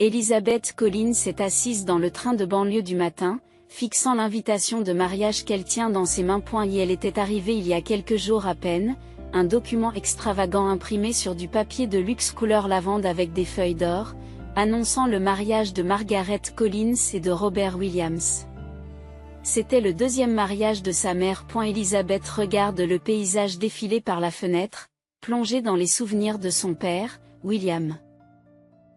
Elizabeth Collins est assise dans le train de banlieue du matin, fixant l'invitation de mariage qu'elle tient dans ses mains. Et elle était arrivée il y a quelques jours à peine, un document extravagant imprimé sur du papier de luxe couleur lavande avec des feuilles d'or, annonçant le mariage de Margaret Collins et de Robert Williams. C'était le deuxième mariage de sa mère. Elizabeth regarde le paysage défiler par la fenêtre, plongée dans les souvenirs de son père, William.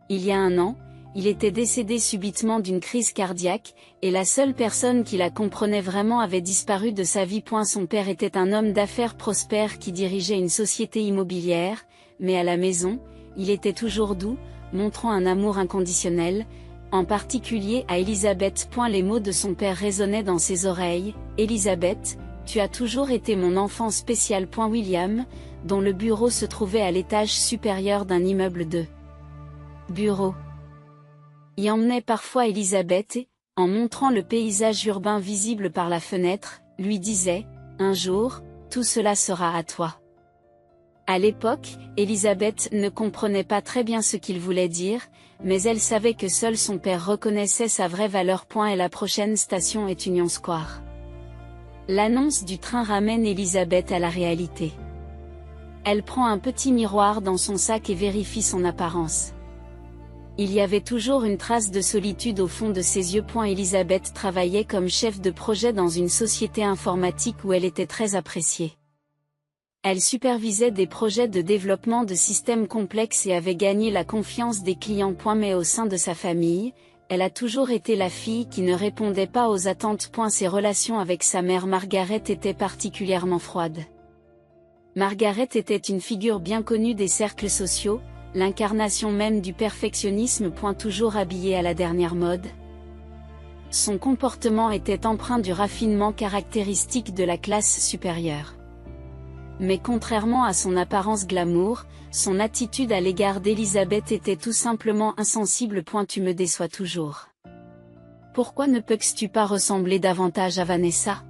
Il y a un an, il était décédé subitement d'une crise cardiaque, et la seule personne qui la comprenait vraiment avait disparu de sa vie. Son père était un homme d'affaires prospère qui dirigeait une société immobilière, mais à la maison, il était toujours doux, montrant un amour inconditionnel, en particulier à Elizabeth. Les mots de son père résonnaient dans ses oreilles: « Elizabeth, tu as toujours été mon enfant spécial. » William, dont le bureau se trouvait à l'étage supérieur d'un immeuble de bureaux, y emmenait parfois Elizabeth et, en montrant le paysage urbain visible par la fenêtre, lui disait: « Un jour, tout cela sera à toi. » À l'époque, Elizabeth ne comprenait pas très bien ce qu'il voulait dire, mais elle savait que seul son père reconnaissait sa vraie valeur. Et la prochaine station est Union Square. L'annonce du train ramène Elizabeth à la réalité. Elle prend un petit miroir dans son sac et vérifie son apparence. Il y avait toujours une trace de solitude au fond de ses yeux. Elizabeth travaillait comme chef de projet dans une société informatique où elle était très appréciée. Elle supervisait des projets de développement de systèmes complexes et avait gagné la confiance des clients. Mais au sein de sa famille, elle a toujours été la fille qui ne répondait pas aux attentes. Ses relations avec sa mère Margaret étaient particulièrement froides. Margaret était une figure bien connue des cercles sociaux, l'incarnation même du perfectionnisme. Toujours habillée à la dernière mode. Son comportement était empreint du raffinement caractéristique de la classe supérieure. Mais contrairement à son apparence glamour, son attitude à l'égard d'Elizabeth était tout simplement insensible. Tu me déçois toujours. Pourquoi ne peux-tu pas ressembler davantage à Vanessa?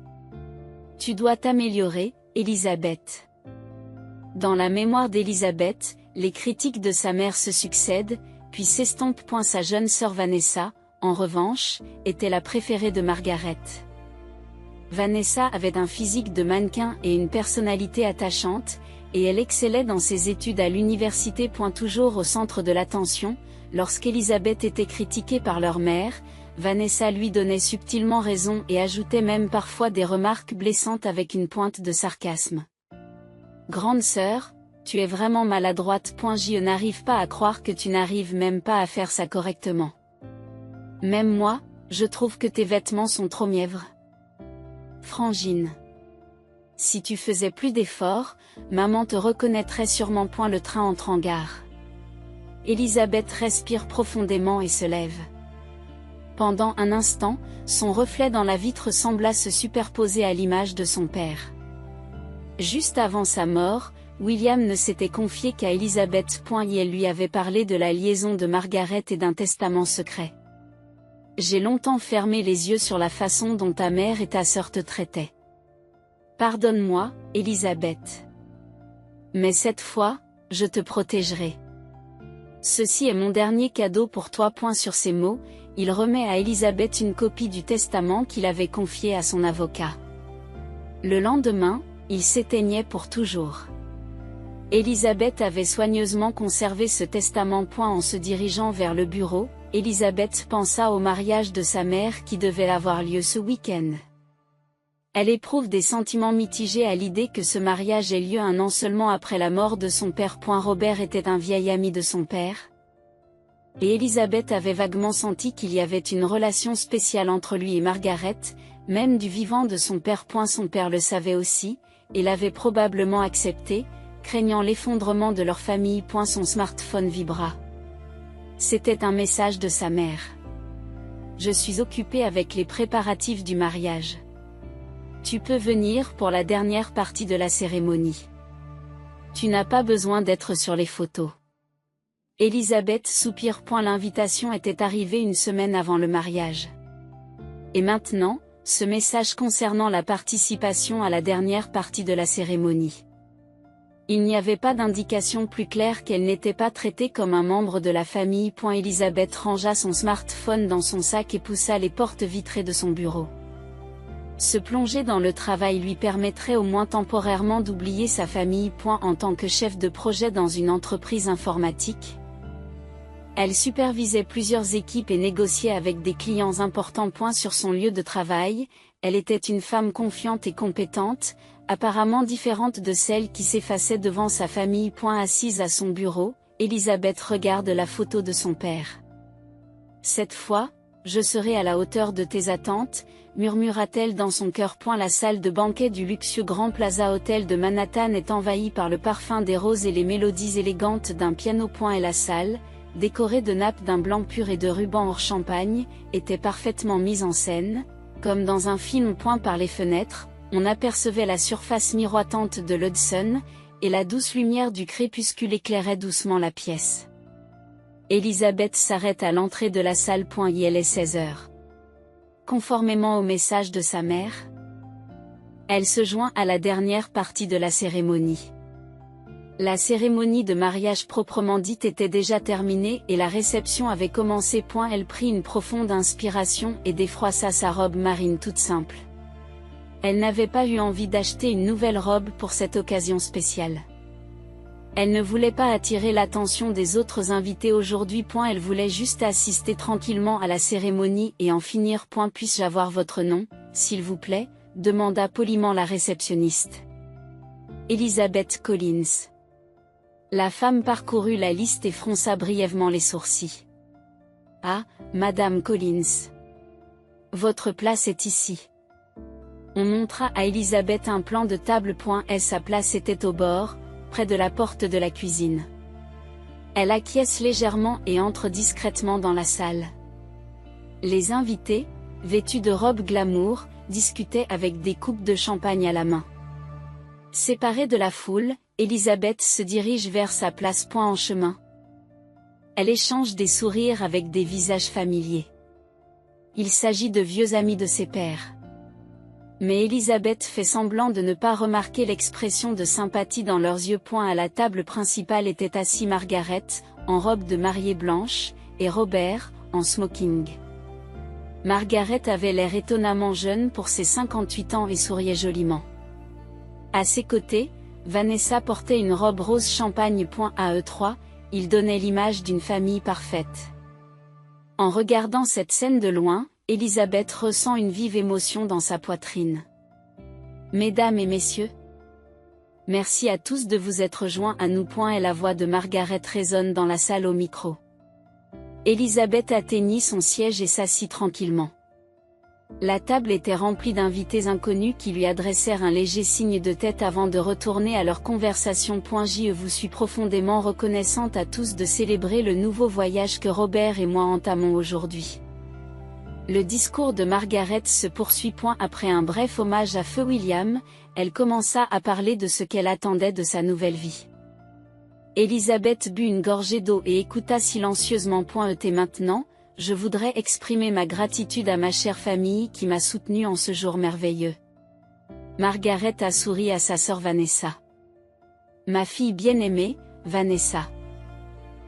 Tu dois t'améliorer, Elizabeth. Dans la mémoire d'Elizabeth, les critiques de sa mère se succèdent, puis s'estompent. Sa jeune sœur Vanessa, en revanche, était la préférée de Margaret. Vanessa avait un physique de mannequin et une personnalité attachante, et elle excellait dans ses études à l'université. Toujours au centre de l'attention, lorsqu'Elizabeth était critiquée par leur mère, Vanessa lui donnait subtilement raison et ajoutait même parfois des remarques blessantes avec une pointe de sarcasme. Grande sœur, tu es vraiment maladroite. Je n'arrive pas à croire que tu n'arrives même pas à faire ça correctement. Même moi, je trouve que tes vêtements sont trop mièvres. Frangine. Si tu faisais plus d'efforts, maman te reconnaîtrait sûrement. Le train entre en gare. Elizabeth respire profondément et se lève. Pendant un instant, son reflet dans la vitre sembla se superposer à l'image de son père. Juste avant sa mort, William ne s'était confié qu'à Elizabeth. Et elle lui avait parlé de la liaison de Margaret et d'un testament secret. J'ai longtemps fermé les yeux sur la façon dont ta mère et ta sœur te traitaient. Pardonne-moi, Elizabeth. Mais cette fois, je te protégerai. Ceci est mon dernier cadeau pour toi. Sur ces mots, il remet à Elizabeth une copie du testament qu'il avait confié à son avocat. Le lendemain, il s'éteignait pour toujours. Elizabeth avait soigneusement conservé ce testament. En se dirigeant vers le bureau, Elizabeth pensa au mariage de sa mère qui devait avoir lieu ce week-end. Elle éprouve des sentiments mitigés à l'idée que ce mariage ait lieu un an seulement après la mort de son père. Robert était un vieil ami de son père. Et Elizabeth avait vaguement senti qu'il y avait une relation spéciale entre lui et Margaret, même du vivant de son père. Son père le savait aussi, et l'avait probablement accepté, craignant l'effondrement de leur famille. Son smartphone vibra. C'était un message de sa mère. Je suis occupée avec les préparatifs du mariage. Tu peux venir pour la dernière partie de la cérémonie. Tu n'as pas besoin d'être sur les photos. Elizabeth soupire. L'invitation était arrivée une semaine avant le mariage. Et maintenant, ce message concernant la participation à la dernière partie de la cérémonie. Il n'y avait pas d'indication plus claire qu'elle n'était pas traitée comme un membre de la famille. Elisabeth rangea son smartphone dans son sac et poussa les portes vitrées de son bureau. Se plonger dans le travail lui permettrait au moins temporairement d'oublier sa famille. En tant que chef de projet dans une entreprise informatique, elle supervisait plusieurs équipes et négociait avec des clients importants. Sur son lieu de travail, elle était une femme confiante et compétente, apparemment différente de celle qui s'effaçait devant sa famille. Assise à son bureau, Elisabeth regarde la photo de son père. Cette fois, je serai à la hauteur de tes attentes, murmura-t-elle dans son cœur. La salle de banquet du luxueux Grand Plaza Hotel de Manhattan est envahie par le parfum des roses et les mélodies élégantes d'un piano. Et la salle, décorée de nappes d'un blanc pur et de rubans hors champagne, était parfaitement mise en scène, comme dans un film. Par les fenêtres, on apercevait la surface miroitante de l'Hudson, et la douce lumière du crépuscule éclairait doucement la pièce. Elisabeth s'arrête à l'entrée de la salle. Il est 16 heures. Conformément au message de sa mère, elle se joint à la dernière partie de la cérémonie. La cérémonie de mariage proprement dite était déjà terminée et la réception avait commencé. Elle prit une profonde inspiration et défroissa sa robe marine toute simple. Elle n'avait pas eu envie d'acheter une nouvelle robe pour cette occasion spéciale. Elle ne voulait pas attirer l'attention des autres invités aujourd'hui. Elle voulait juste assister tranquillement à la cérémonie et en finir. Puis-je avoir votre nom, s'il vous plaît, demanda poliment la réceptionniste. Elizabeth Collins. La femme parcourut la liste et fronça brièvement les sourcils. Ah, Madame Collins. Votre place est ici. On montra à Elisabeth un plan de table. Sa place était au bord, près de la porte de la cuisine. Elle acquiesce légèrement et entre discrètement dans la salle. Les invités, vêtus de robes glamour, discutaient avec des coupes de champagne à la main. Séparée de la foule, Elisabeth se dirige vers sa place. En chemin, elle échange des sourires avec des visages familiers. Il s'agit de vieux amis de ses pères. Mais Elisabeth fait semblant de ne pas remarquer l'expression de sympathie dans leurs yeux. À la table principale étaient assis Margaret, en robe de mariée blanche, et Robert, en smoking. Margaret avait l'air étonnamment jeune pour ses 58 ans et souriait joliment. À ses côtés, Vanessa portait une robe rose champagne. À eux trois, ils donnaient l'image d'une famille parfaite. En regardant cette scène de loin, Elisabeth ressent une vive émotion dans sa poitrine. Mesdames et messieurs, merci à tous de vous être joints à nous. Et la voix de Margaret résonne dans la salle au micro. Elisabeth atteignit son siège et s'assit tranquillement. La table était remplie d'invités inconnus qui lui adressèrent un léger signe de tête avant de retourner à leur conversation. Je vous suis profondément reconnaissante à tous de célébrer le nouveau voyage que Robert et moi entamons aujourd'hui. Le discours de Margaret se poursuit. Après un bref hommage à Feu William, elle commença à parler de ce qu'elle attendait de sa nouvelle vie. Elisabeth but une gorgée d'eau et écouta silencieusement. Et maintenant, je voudrais exprimer ma gratitude à ma chère famille qui m'a soutenue en ce jour merveilleux. Margaret a souri à sa sœur Vanessa. Ma fille bien-aimée, Vanessa.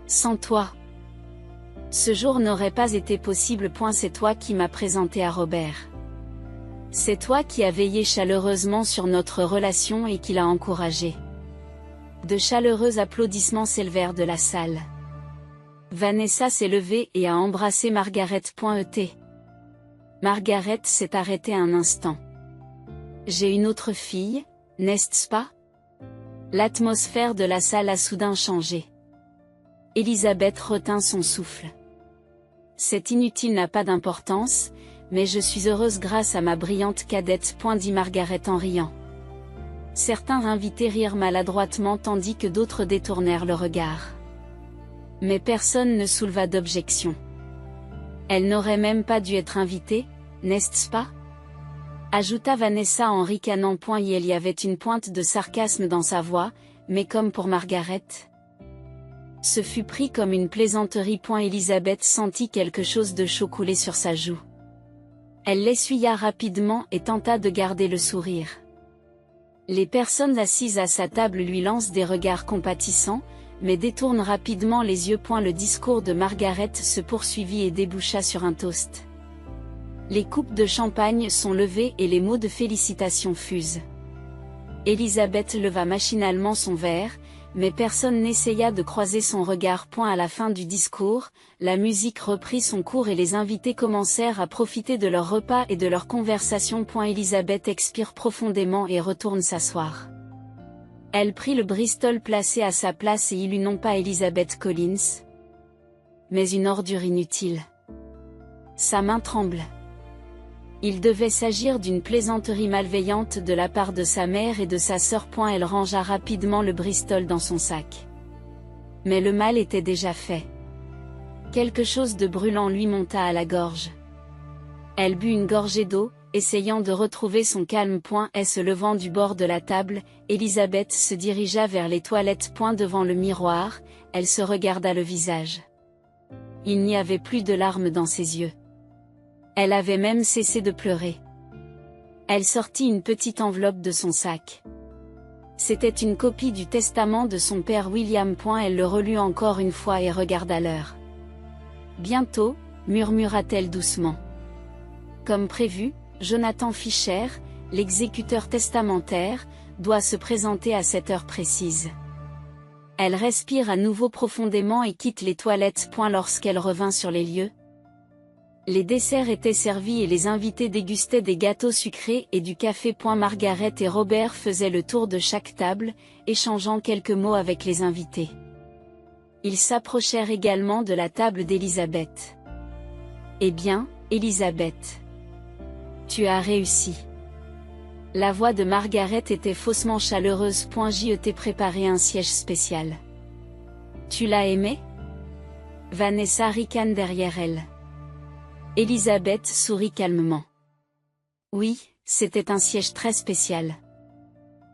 Sans toi, ce jour n'aurait pas été possible. C'est toi qui m'as présenté à Robert. C'est toi qui as veillé chaleureusement sur notre relation et qui l'as encouragé. De chaleureux applaudissements s'élevèrent de la salle. Vanessa s'est levée et a embrassé Margaret. Margaret s'est arrêtée un instant. J'ai une autre fille, n'est-ce pas? L'atmosphère de la salle a soudain changé. Elisabeth retint son souffle. C'est inutile, n'a pas d'importance, mais je suis heureuse grâce à ma brillante cadette. Dit Margaret en riant. Certains invités rirent maladroitement tandis que d'autres détournèrent le regard. Mais personne ne souleva d'objection. Elle n'aurait même pas dû être invitée, n'est-ce pas? Ajouta Vanessa en ricanant. Il y avait une pointe de sarcasme dans sa voix, mais comme pour Margaret, ce fut pris comme une plaisanterie. Elisabeth sentit quelque chose de chaud couler sur sa joue. Elle l'essuya rapidement et tenta de garder le sourire. Les personnes assises à sa table lui lancent des regards compatissants, mais détournent rapidement les yeux. Le discours de Margaret se poursuivit et déboucha sur un toast. Les coupes de champagne sont levées et les mots de félicitations fusent. Élisabeth leva machinalement son verre, mais personne n'essaya de croiser son regard. À la fin du discours, la musique reprit son cours et les invités commencèrent à profiter de leur repas et de leur conversation. Élisabeth expire profondément et retourne s'asseoir. Elle prit le Bristol placé à sa place et il eut non pas Elizabeth Collins, mais une ordure inutile. Sa main tremble. Il devait s'agir d'une plaisanterie malveillante de la part de sa mère et de sa sœur. Elle rangea rapidement le Bristol dans son sac. Mais le mal était déjà fait. Quelque chose de brûlant lui monta à la gorge. Elle but une gorgée d'eau, essayant de retrouver son calme. Et se levant du bord de la table, Élisabeth se dirigea vers les toilettes. Devant le miroir, elle se regarda le visage. Il n'y avait plus de larmes dans ses yeux. Elle avait même cessé de pleurer. Elle sortit une petite enveloppe de son sac. C'était une copie du testament de son père William. Elle le relut encore une fois et regarda l'heure. Bientôt, murmura-t-elle doucement. Comme prévu, Jonathan Fisher, l'exécuteur testamentaire, doit se présenter à cette heure précise. Elle respire à nouveau profondément et quitte les toilettes. Lorsqu'elle revint sur les lieux, les desserts étaient servis et les invités dégustaient des gâteaux sucrés et du café. Margaret et Robert faisaient le tour de chaque table, échangeant quelques mots avec les invités. Ils s'approchèrent également de la table d'Élisabeth. « Eh bien, Élisabeth, tu as réussi. » La voix de Margaret était faussement chaleureuse. J'y t'ai préparé un siège spécial. Tu l'as aimé? Vanessa ricane derrière elle. Élisabeth sourit calmement. Oui, c'était un siège très spécial.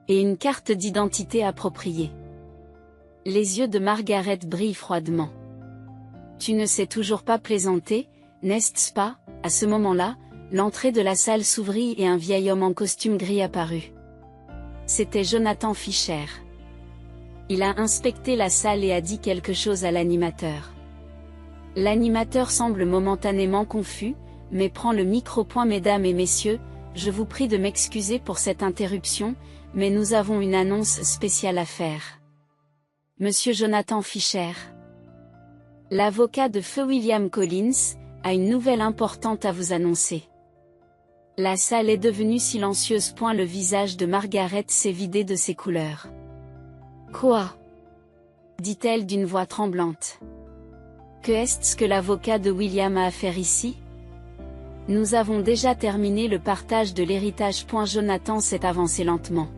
Et une carte d'identité appropriée. Les yeux de Margaret brillent froidement. Tu ne sais toujours pas plaisanter, n'est-ce pas? À ce moment-là, l'entrée de la salle s'ouvrit et un vieil homme en costume gris apparut. C'était Jonathan Fisher. Il a inspecté la salle et a dit quelque chose à l'animateur. L'animateur semble momentanément confus, mais prend le micro. Mesdames et messieurs, je vous prie de m'excuser pour cette interruption, mais nous avons une annonce spéciale à faire. Monsieur Jonathan Fisher, l'avocat de feu William Collins, a une nouvelle importante à vous annoncer. La salle est devenue silencieuse. Le visage de Margaret s'est vidé de ses couleurs. Quoi? dit-elle d'une voix tremblante. Que est-ce que l'avocat de William a à faire ici? Nous avons déjà terminé le partage de l'héritage. Jonathan s'est avancé lentement.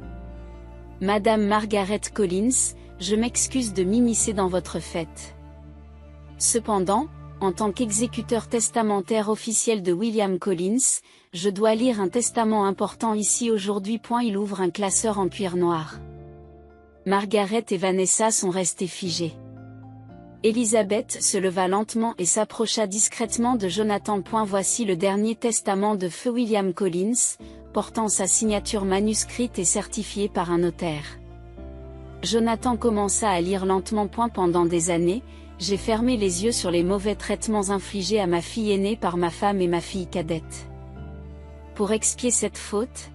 Madame Margaret Collins, je m'excuse de m'immiscer dans votre fête. Cependant, en tant qu'exécuteur testamentaire officiel de William Collins, je dois lire un testament important ici aujourd'hui. Il ouvre un classeur en cuir noir. Margaret et Vanessa sont restées figées. Élisabeth se leva lentement et s'approcha discrètement de Jonathan. Voici le dernier testament de feu William Collins, portant sa signature manuscrite et certifiée par un notaire. Jonathan commença à lire lentement. Pendant des années, j'ai fermé les yeux sur les mauvais traitements infligés à ma fille aînée par ma femme et ma fille cadette. Pour expier cette faute,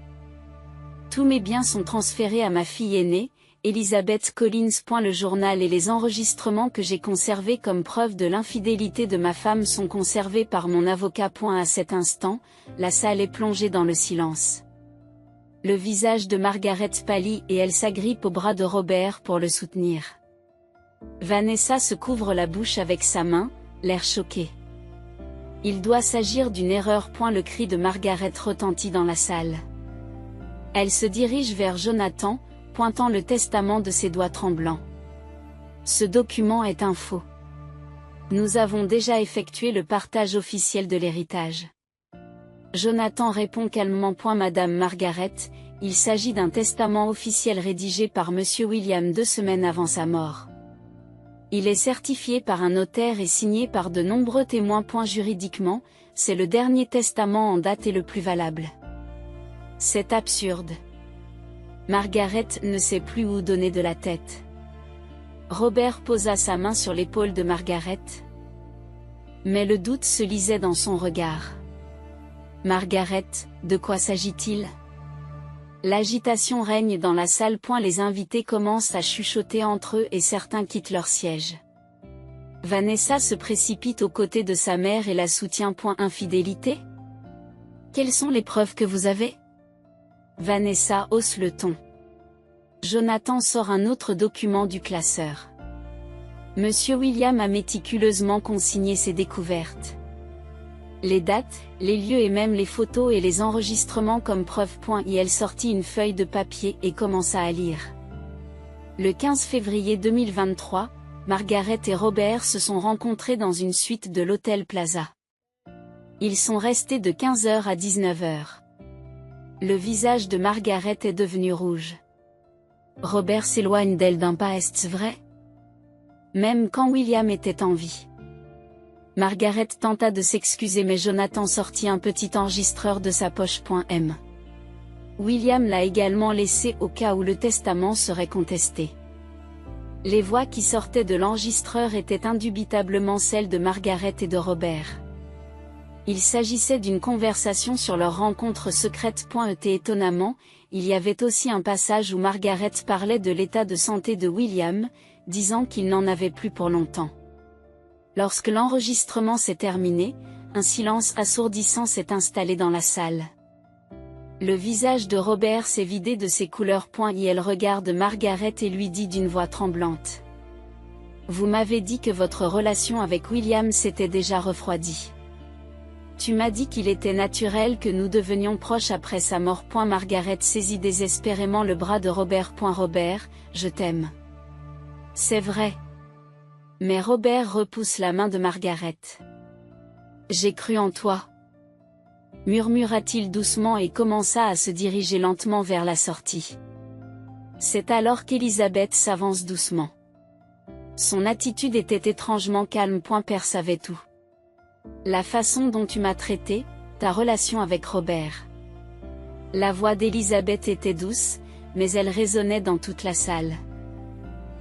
tous mes biens sont transférés à ma fille aînée, Elizabeth Collins. Le journal et les enregistrements que j'ai conservés comme preuve de l'infidélité de ma femme sont conservés par mon avocat. À cet instant, la salle est plongée dans le silence. Le visage de Margaret pâlit et elle s'agrippe au bras de Robert pour le soutenir. Vanessa se couvre la bouche avec sa main, l'air choqué. Il doit s'agir d'une erreur. Le cri de Margaret retentit dans la salle. Elle se dirige vers Jonathan, pointant le testament de ses doigts tremblants. Ce document est un faux. Nous avons déjà effectué le partage officiel de l'héritage. Jonathan répond calmement. Madame Margaret, il s'agit d'un testament officiel rédigé par Monsieur William 2 semaines avant sa mort. Il est certifié par un notaire et signé par de nombreux témoins. Juridiquement, c'est le dernier testament en date et le plus valable. C'est absurde. Margaret ne sait plus où donner de la tête. Robert posa sa main sur l'épaule de Margaret. Mais le doute se lisait dans son regard. Margaret, de quoi s'agit-il? L'agitation règne dans la salle. Les invités commencent à chuchoter entre eux et certains quittent leur siège. Vanessa se précipite aux côtés de sa mère et la soutient. Infidélité? Quelles sont les preuves que vous avez? Vanessa hausse le ton. Jonathan sort un autre document du classeur. Monsieur William a méticuleusement consigné ses découvertes. Les dates, les lieux et même les photos et les enregistrements comme preuve. Il sortit une feuille de papier et commença à lire. Le 15 février 2023, Margaret et Robert se sont rencontrés dans une suite de l'Hôtel Plaza. Ils sont restés de 15h à 19h. Le visage de Margaret est devenu rouge. Robert s'éloigne d'elle d'un pas. Est-ce vrai? Même quand William était en vie. Margaret tenta de s'excuser mais Jonathan sortit un petit enregistreur de sa poche. William l'a également laissé au cas où le testament serait contesté. Les voix qui sortaient de l'enregistreur étaient indubitablement celles de Margaret et de Robert. Il s'agissait d'une conversation sur leur rencontre secrète. Étonnamment, il y avait aussi un passage où Margaret parlait de l'état de santé de William, disant qu'il n'en avait plus pour longtemps. Lorsque l'enregistrement s'est terminé, un silence assourdissant s'est installé dans la salle. Le visage de Robert s'est vidé de ses couleurs. Elle regarde Margaret et lui dit d'une voix tremblante. Vous m'avez dit que votre relation avec William s'était déjà refroidie. Tu m'as dit qu'il était naturel que nous devenions proches après sa mort. Margaret saisit désespérément le bras de Robert. Robert, je t'aime. C'est vrai. Mais Robert repousse la main de Margaret. J'ai cru en toi. Murmura-t-il doucement et commença à se diriger lentement vers la sortie. C'est alors qu'Elisabeth s'avance doucement. Son attitude était étrangement calme. Père savait tout. La façon dont tu m'as traité, ta relation avec Robert. La voix d'Elisabeth était douce, mais elle résonnait dans toute la salle.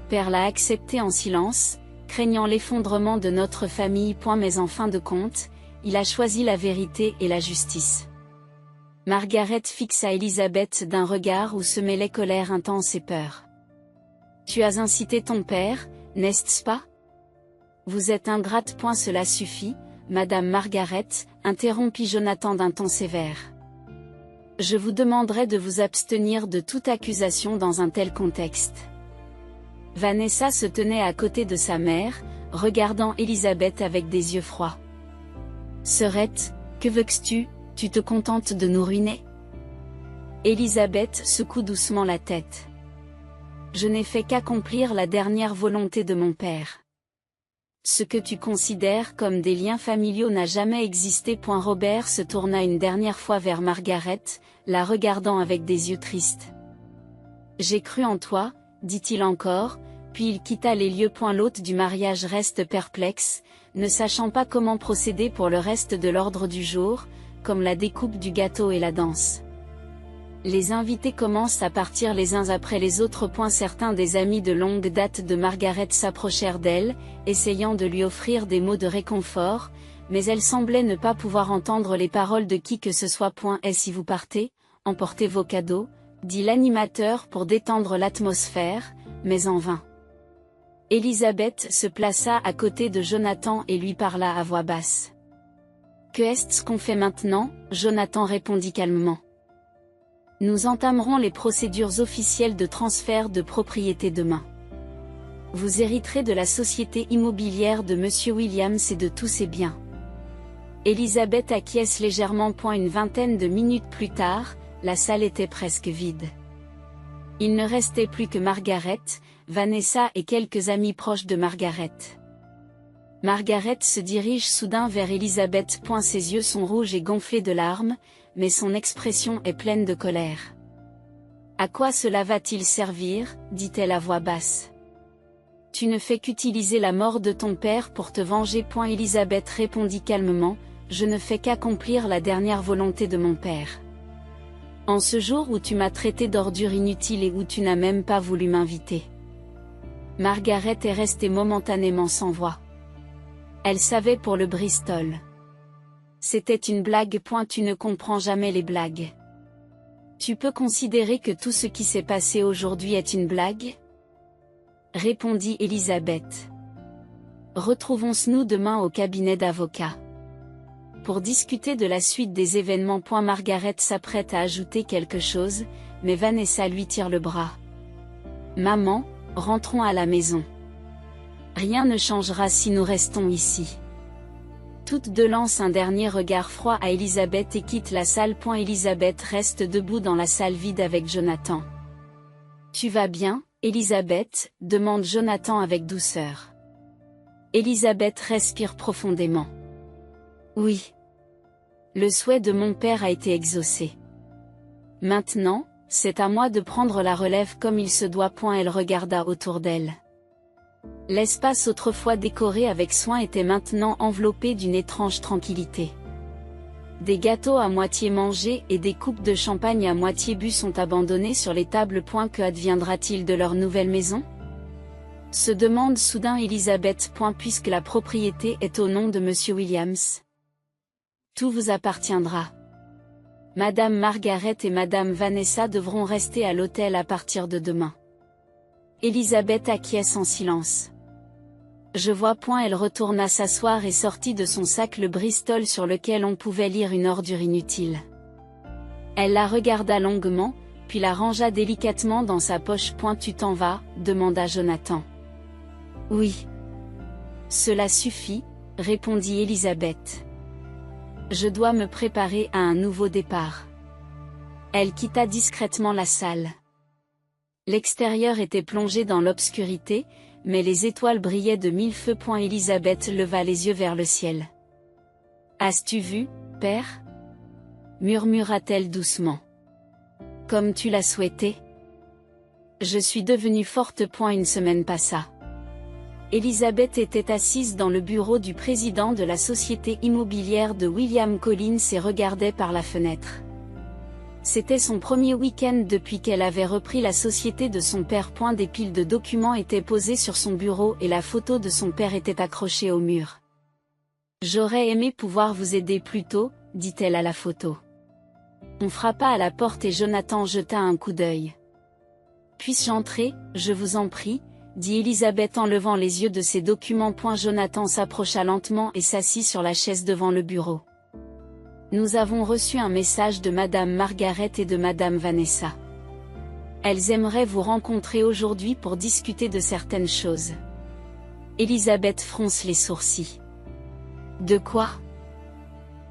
Père l'a accepté en silence, craignant l'effondrement de notre famille. Mais en fin de compte, il a choisi la vérité et la justice. Margaret fixa Elisabeth d'un regard où se mêlaient colère intense et peur. Tu as incité ton père, n'est-ce pas? Vous êtes ingrate. Cela suffit, Madame Margaret, interrompit Jonathan d'un ton sévère. Je vous demanderai de vous abstenir de toute accusation dans un tel contexte. Vanessa se tenait à côté de sa mère, regardant Elisabeth avec des yeux froids. Sœurette, que veux-tu, tu te contentes de nous ruiner? Elisabeth secoue doucement la tête. Je n'ai fait qu'accomplir la dernière volonté de mon père. Ce que tu considères comme des liens familiaux n'a jamais existé. Robert se tourna une dernière fois vers Margaret, la regardant avec des yeux tristes. J'ai cru en toi, dit-il encore, puis il quitta les lieux. L'hôte du mariage reste perplexe, ne sachant pas comment procéder pour le reste de l'ordre du jour, comme la découpe du gâteau et la danse. Les invités commencent à partir les uns après les autres. Certains des amis de longue date de Margaret s'approchèrent d'elle, essayant de lui offrir des mots de réconfort, mais elle semblait ne pas pouvoir entendre les paroles de qui que ce soit. Et si vous partez, emportez vos cadeaux, dit l'animateur pour détendre l'atmosphère, mais en vain. Elisabeth se plaça à côté de Jonathan et lui parla à voix basse. Que est-ce qu'on fait maintenant? Jonathan répondit calmement. Nous entamerons les procédures officielles de transfert de propriété demain. Vous hériterez de la société immobilière de Monsieur Williams et de tous ses biens. Elisabeth acquiesce légèrement. Une vingtaine de minutes plus tard, la salle était presque vide. Il ne restait plus que Margaret, Vanessa et quelques amis proches de Margaret. Margaret se dirige soudain vers Elisabeth. Ses yeux sont rouges et gonflés de larmes, mais son expression est pleine de colère. À quoi cela va-t-il servir, dit-elle à voix basse. Tu ne fais qu'utiliser la mort de ton père pour te venger. Elisabeth répondit calmement, je ne fais qu'accomplir la dernière volonté de mon père. En ce jour où tu m'as traité d'ordure inutile et où tu n'as même pas voulu m'inviter. Margaret est restée momentanément sans voix. Elle savait pour le Bristol. C'était une blague. Tu ne comprends jamais les blagues. Tu peux considérer que tout ce qui s'est passé aujourd'hui est une blague? Répondit Elisabeth. Retrouvons-nous demain au cabinet d'avocat. Pour discuter de la suite des événements. Margaret s'apprête à ajouter quelque chose, mais Vanessa lui tire le bras. Maman, rentrons à la maison. Rien ne changera si nous restons ici. Toutes deux lancent un dernier regard froid à Elisabeth et quittent la salle. Elisabeth reste debout dans la salle vide avec Jonathan. Tu vas bien, Elisabeth? Demande Jonathan avec douceur. Elisabeth respire profondément. Oui. Le souhait de mon père a été exaucé. Maintenant, c'est à moi de prendre la relève comme il se doit. Elle regarda autour d'elle. L'espace autrefois décoré avec soin était maintenant enveloppé d'une étrange tranquillité. Des gâteaux à moitié mangés et des coupes de champagne à moitié bues sont abandonnés sur les tables. Que adviendra-t-il de leur nouvelle maison? Se demande soudain Elisabeth. Puisque la propriété est au nom de Monsieur Williams. Tout vous appartiendra. Madame Margaret et Madame Vanessa devront rester à l'hôtel à partir de demain. Elisabeth acquiesce en silence. Je vois. Elle retourna s'asseoir et sortit de son sac le Bristol sur lequel on pouvait lire une ordure inutile. Elle la regarda longuement, puis la rangea délicatement dans sa poche. Tu t'en vas? Demanda Jonathan. Oui. Cela suffit, répondit Elisabeth. Je dois me préparer à un nouveau départ. Elle quitta discrètement la salle. L'extérieur était plongé dans l'obscurité, mais les étoiles brillaient de mille feux. Elisabeth leva les yeux vers le ciel. As-tu vu, père? Murmura-t-elle doucement. Comme tu l'as souhaité? Je suis devenue forte. Une semaine passa. Elisabeth était assise dans le bureau du président de la société immobilière de William Collins et regardait par la fenêtre. C'était son premier week-end depuis qu'elle avait repris la société de son père. Des piles de documents étaient posées sur son bureau et la photo de son père était accrochée au mur. J'aurais aimé pouvoir vous aider plus tôt, dit-elle à la photo. On frappa à la porte et Jonathan jeta un coup d'œil. Puis-je entrer, je vous en prie, dit Elisabeth en levant les yeux de ses documents. Jonathan s'approcha lentement et s'assit sur la chaise devant le bureau. Nous avons reçu un message de Madame Margaret et de Madame Vanessa. Elles aimeraient vous rencontrer aujourd'hui pour discuter de certaines choses. Elisabeth fronce les sourcils. De quoi?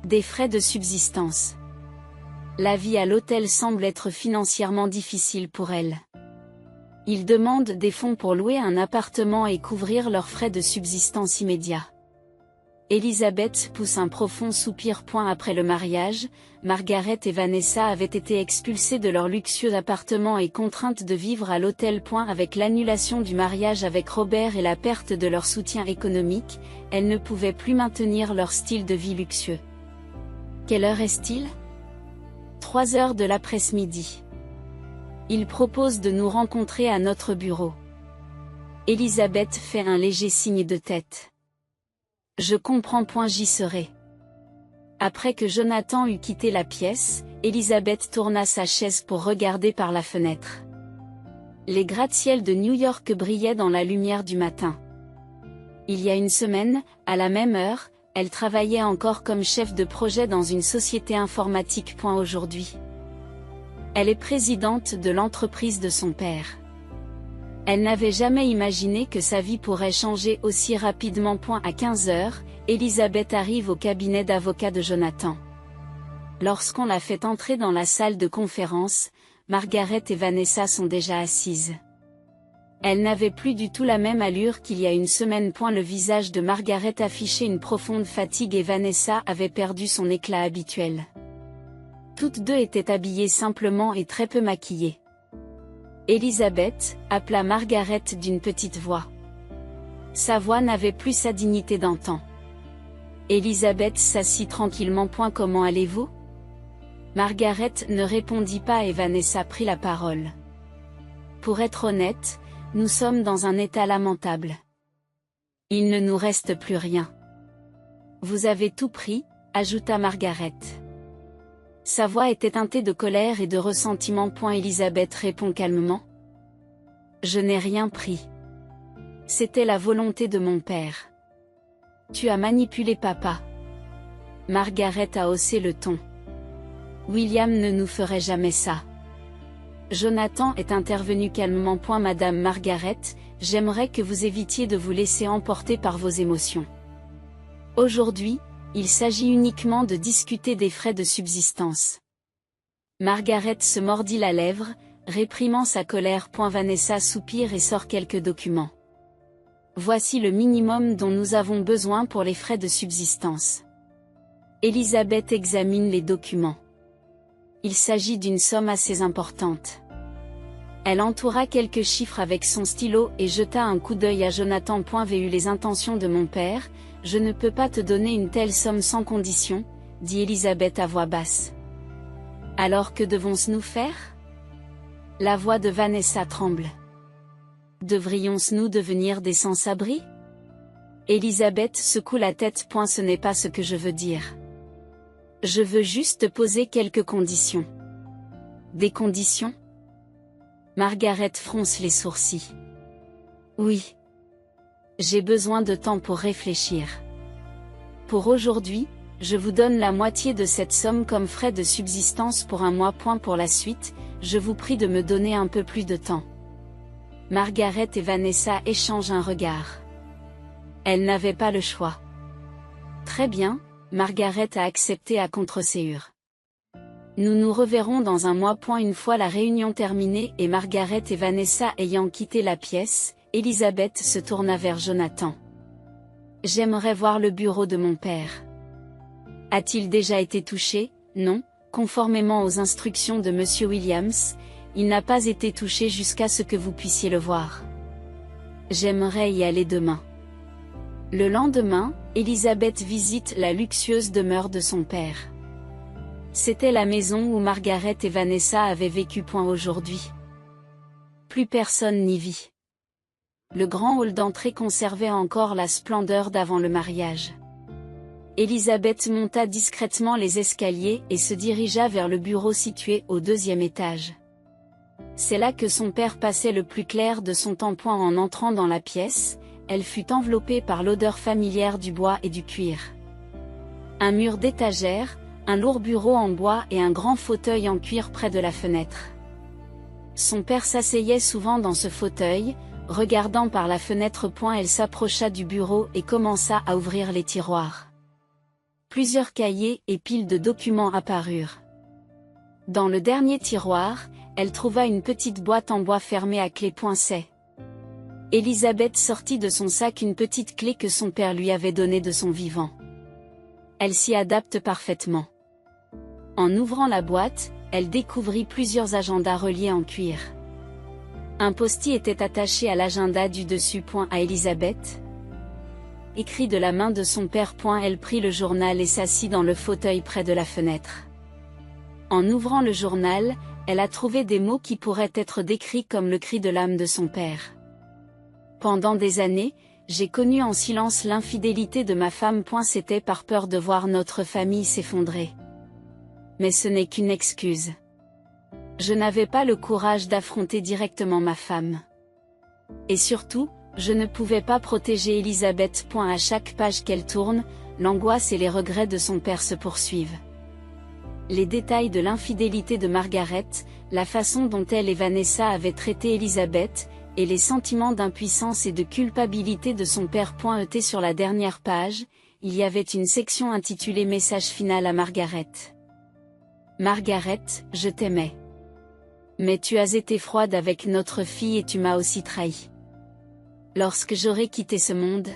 Des frais de subsistance. La vie à l'hôtel semble être financièrement difficile pour elle. Ils demandent des fonds pour louer un appartement et couvrir leurs frais de subsistance immédiats. Elisabeth pousse un profond soupir. Après le mariage, Margaret et Vanessa avaient été expulsées de leur luxueux appartement et contraintes de vivre à l'hôtel. Avec l'annulation du mariage avec Robert et la perte de leur soutien économique, elles ne pouvaient plus maintenir leur style de vie luxueux. Quelle heure est-il? 3 heures de l'après-midi. Il propose de nous rencontrer à notre bureau. Elisabeth fait un léger signe de tête. Je comprends. J'y serai. Après que Jonathan eut quitté la pièce, Elisabeth tourna sa chaise pour regarder par la fenêtre. Les gratte-ciels de New York brillaient dans la lumière du matin. Il y a une semaine, à la même heure, elle travaillait encore comme chef de projet dans une société informatique. Aujourd'hui, elle est présidente de l'entreprise de son père. Elle n'avait jamais imaginé que sa vie pourrait changer aussi rapidement. À 15 heures, Elisabeth arrive au cabinet d'avocat de Jonathan. Lorsqu'on la fait entrer dans la salle de conférence, Margaret et Vanessa sont déjà assises. Elle n'avait plus du tout la même allure qu'il y a une semaine. Le visage de Margaret affichait une profonde fatigue et Vanessa avait perdu son éclat habituel. Toutes deux étaient habillées simplement et très peu maquillées. Elisabeth, appela Margaret d'une petite voix. Sa voix n'avait plus sa dignité d'antan. Elisabeth s'assit tranquillement. Comment allez-vous? Margaret ne répondit pas et Vanessa prit la parole. Pour être honnête, nous sommes dans un état lamentable. Il ne nous reste plus rien. Vous avez tout pris, ajouta Margaret. Sa voix était teintée de colère et de ressentiment. Elisabeth répond calmement. Je n'ai rien pris. C'était la volonté de mon père. Tu as manipulé papa. Margaret a haussé le ton. William ne nous ferait jamais ça. Jonathan est intervenu calmement. Madame Margaret, j'aimerais que vous évitiez de vous laisser emporter par vos émotions. Aujourd'hui, il s'agit uniquement de discuter des frais de subsistance. Margaret se mordit la lèvre, réprimant sa colère. Vanessa soupire et sort quelques documents. Voici le minimum dont nous avons besoin pour les frais de subsistance. Elisabeth examine les documents. Il s'agit d'une somme assez importante. Elle entoura quelques chiffres avec son stylo et jeta un coup d'œil à Jonathan. Vu les intentions de mon père, je ne peux pas te donner une telle somme sans condition, dit Elisabeth à voix basse. Alors que devons-nous faire? La voix de Vanessa tremble. Devrions-nous devenir des sans-abri? Elisabeth secoue la tête. Ce n'est pas ce que je veux dire. Je veux juste poser quelques conditions. Des conditions? Margaret fronce les sourcils. Oui. J'ai besoin de temps pour réfléchir. Pour aujourd'hui, je vous donne la moitié de cette somme comme frais de subsistance pour un mois. Pour la suite, je vous prie de me donner un peu plus de temps. Margaret et Vanessa échangent un regard. Elles n'avaient pas le choix. Très bien, Margaret a accepté à contre-séure. Nous nous reverrons dans un mois. Une fois la réunion terminée et Margaret et Vanessa ayant quitté la pièce, Elisabeth se tourna vers Jonathan. J'aimerais voir le bureau de mon père. A-t-il déjà été touché? Non, conformément aux instructions de Monsieur Williams, il n'a pas été touché jusqu'à ce que vous puissiez le voir. J'aimerais y aller demain. Le lendemain, Elisabeth visite la luxueuse demeure de son père. C'était la maison où Margaret et Vanessa avaient vécu. Aujourd'hui. Plus personne n'y vit. Le grand hall d'entrée conservait encore la splendeur d'avant le mariage. Elisabeth monta discrètement les escaliers et se dirigea vers le bureau situé au 2e étage. C'est là que son père passait le plus clair de son temps. En entrant dans la pièce, elle fut enveloppée par l'odeur familière du bois et du cuir. Un mur d'étagères, un lourd bureau en bois et un grand fauteuil en cuir près de la fenêtre. Son père s'asseyait souvent dans ce fauteuil, regardant par la fenêtre. Elle s'approcha du bureau et commença à ouvrir les tiroirs. Plusieurs cahiers et piles de documents apparurent. Dans le dernier tiroir, elle trouva une petite boîte en bois fermée à clé. C'est. Elisabeth sortit de son sac une petite clé que son père lui avait donnée de son vivant. Elle s'y adapte parfaitement. En ouvrant la boîte, elle découvrit plusieurs agendas reliés en cuir. Un post-it était attaché à l'agenda du dessus. À Elisabeth. Écrit de la main de son père. Elle prit le journal et s'assit dans le fauteuil près de la fenêtre. En ouvrant le journal, elle a trouvé des mots qui pourraient être décrits comme le cri de l'âme de son père. Pendant des années, j'ai connu en silence l'infidélité de ma femme. C'était par peur de voir notre famille s'effondrer. Mais ce n'est qu'une excuse. Je n'avais pas le courage d'affronter directement ma femme. Et surtout, je ne pouvais pas protéger Elisabeth. À chaque page qu'elle tourne, l'angoisse et les regrets de son père se poursuivent. Les détails de l'infidélité de Margaret, la façon dont elle et Vanessa avaient traité Elisabeth, et les sentiments d'impuissance et de culpabilité de son père. Sur la dernière page, il y avait une section intitulée Message final à Margaret. Margaret, je t'aimais. Mais tu as été froide avec notre fille et tu m'as aussi trahi. Lorsque j'aurai quitté ce monde,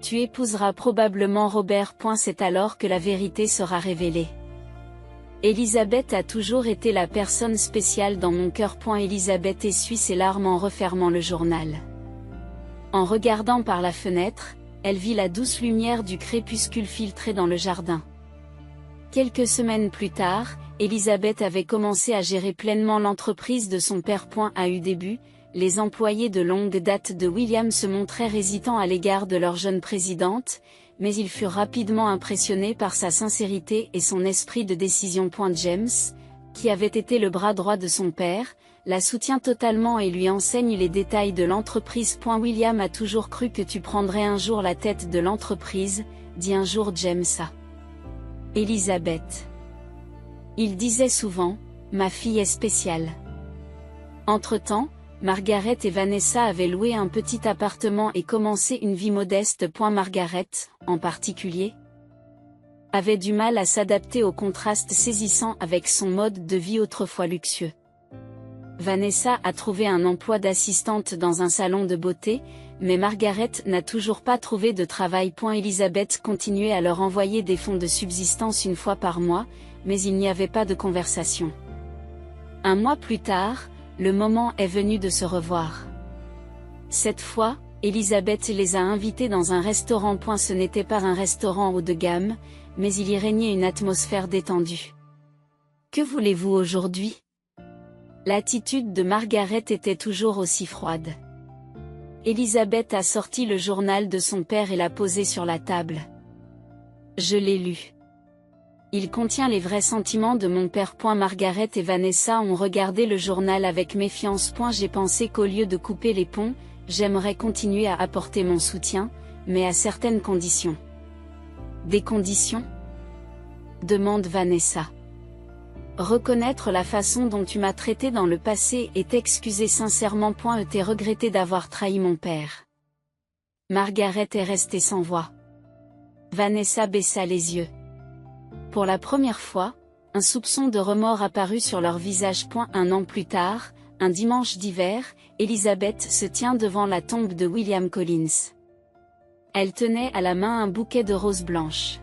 tu épouseras probablement Robert. C'est alors que la vérité sera révélée. Elisabeth a toujours été la personne spéciale dans mon cœur. Elisabeth essuie ses larmes en refermant le journal. En regardant par la fenêtre, elle vit la douce lumière du crépuscule filtrer dans le jardin. Quelques semaines plus tard, Elizabeth avait commencé à gérer pleinement l'entreprise de son père. À eu début, les employés de longue date de William se montraient hésitants à l'égard de leur jeune présidente, mais ils furent rapidement impressionnés par sa sincérité et son esprit de décision. James, qui avait été le bras droit de son père, la soutient totalement et lui enseigne les détails de l'entreprise. William a toujours cru que tu prendrais un jour la tête de l'entreprise, dit un jour James à Elizabeth. Il disait souvent, ma fille est spéciale. Entre-temps, Margaret et Vanessa avaient loué un petit appartement et commencé une vie modeste. Margaret, en particulier, avait du mal à s'adapter au contraste saisissant avec son mode de vie autrefois luxueux. Vanessa a trouvé un emploi d'assistante dans un salon de beauté, mais Margaret n'a toujours pas trouvé de travail. Elizabeth continuait à leur envoyer des fonds de subsistance une fois par mois, mais il n'y avait pas de conversation. Un mois plus tard, le moment est venu de se revoir. Cette fois, Elizabeth les a invités dans un restaurant. Ce n'était pas un restaurant haut de gamme, mais il y régnait une atmosphère détendue. Que voulez-vous aujourd'hui ? L'attitude de Margaret était toujours aussi froide. Elizabeth a sorti le journal de son père et l'a posé sur la table. Je l'ai lu. Il contient les vrais sentiments de mon père. Margaret et Vanessa ont regardé le journal avec méfiance. J'ai pensé qu'au lieu de couper les ponts, j'aimerais continuer à apporter mon soutien, mais à certaines conditions. Des conditions ? Demande Vanessa. Reconnaître la façon dont tu m'as traité dans le passé et t'excuser sincèrement. T'ai regretté d'avoir trahi mon père. Margaret est restée sans voix. Vanessa baissa les yeux. Pour la première fois, un soupçon de remords apparut sur leur visage. Un an plus tard, un dimanche d'hiver, Elizabeth se tient devant la tombe de William Collins. Elle tenait à la main un bouquet de roses blanches.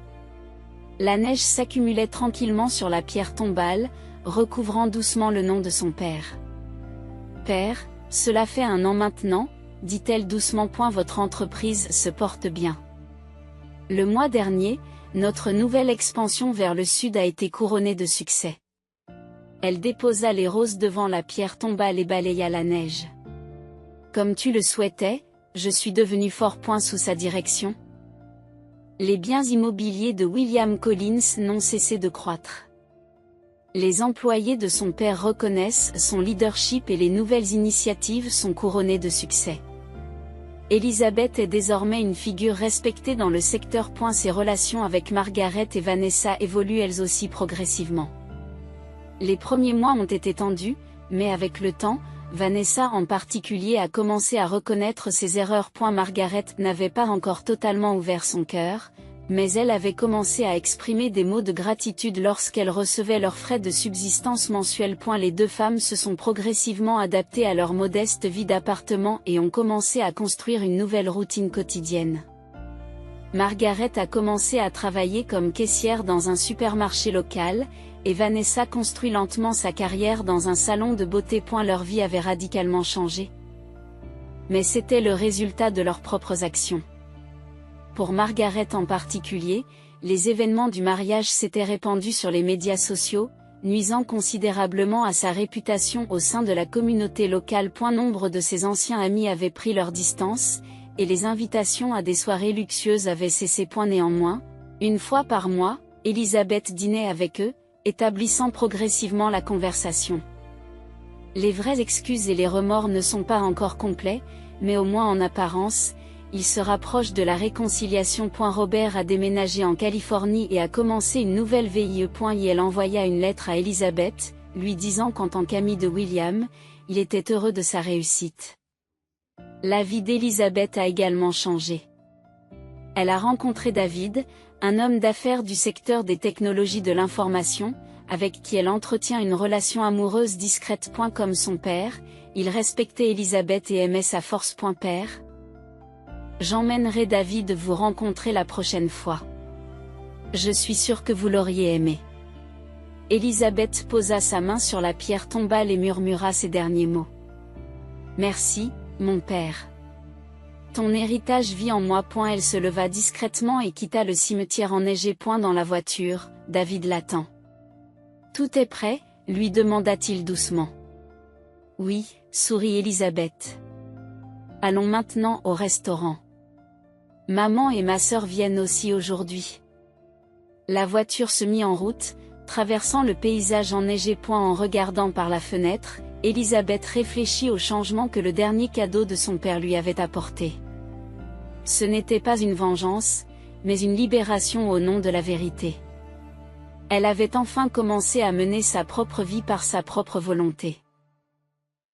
La neige s'accumulait tranquillement sur la pierre tombale, recouvrant doucement le nom de son père. « Père, cela fait un an maintenant, dit-elle doucement. Votre entreprise se porte bien. Le mois dernier, notre nouvelle expansion vers le sud a été couronnée de succès. » Elle déposa les roses devant la pierre tombale et balaya la neige. « Comme tu le souhaitais, je suis devenu fort. Sous sa direction, les biens immobiliers de William Collins n'ont cessé de croître. Les employés de son père reconnaissent son leadership et les nouvelles initiatives sont couronnées de succès. Elizabeth est désormais une figure respectée dans le secteur. Ses relations avec Margaret et Vanessa évoluent elles aussi progressivement. Les premiers mois ont été tendus, mais avec le temps, Vanessa en particulier a commencé à reconnaître ses erreurs. Margaret n'avait pas encore totalement ouvert son cœur, mais elle avait commencé à exprimer des mots de gratitude lorsqu'elle recevait leurs frais de subsistance mensuels. Les deux femmes se sont progressivement adaptées à leur modeste vie d'appartement et ont commencé à construire une nouvelle routine quotidienne. Margaret a commencé à travailler comme caissière dans un supermarché local, et Vanessa construit lentement sa carrière dans un salon de beauté. Leur vie avait radicalement changé. Mais c'était le résultat de leurs propres actions. Pour Margaret en particulier, les événements du mariage s'étaient répandus sur les médias sociaux, nuisant considérablement à sa réputation au sein de la communauté locale. Nombre de ses anciens amis avaient pris leur distance, et les invitations à des soirées luxueuses avaient cessé. Néanmoins, une fois par mois, Elizabeth dînait avec eux, établissant progressivement la conversation. Les vraies excuses et les remords ne sont pas encore complets, mais au moins en apparence, ils se rapprochent de la réconciliation. Robert a déménagé en Californie et a commencé une nouvelle vie. Elle envoya une lettre à Elizabeth, lui disant qu'en tant qu'ami de William, il était heureux de sa réussite. La vie d'Elizabeth a également changé. Elle a rencontré David, un homme d'affaires du secteur des technologies de l'information, avec qui elle entretient une relation amoureuse discrète. Comme son père, il respectait Elizabeth et aimait sa force. Père, j'emmènerai David vous rencontrer la prochaine fois. Je suis sûre que vous l'auriez aimé. Elizabeth posa sa main sur la pierre tombale et murmura ces derniers mots. Merci, mon père. Ton héritage vit en moi. Elle se leva discrètement et quitta le cimetière enneigé. Dans la voiture, David l'attend. Tout est prêt, lui demanda-t-il doucement. Oui, sourit Elisabeth. Allons maintenant au restaurant. Maman et ma sœur viennent aussi aujourd'hui. La voiture se mit en route, traversant le paysage enneigé. En regardant par la fenêtre, Elisabeth réfléchit au changement que le dernier cadeau de son père lui avait apporté. Ce n'était pas une vengeance, mais une libération au nom de la vérité. Elle avait enfin commencé à mener sa propre vie par sa propre volonté.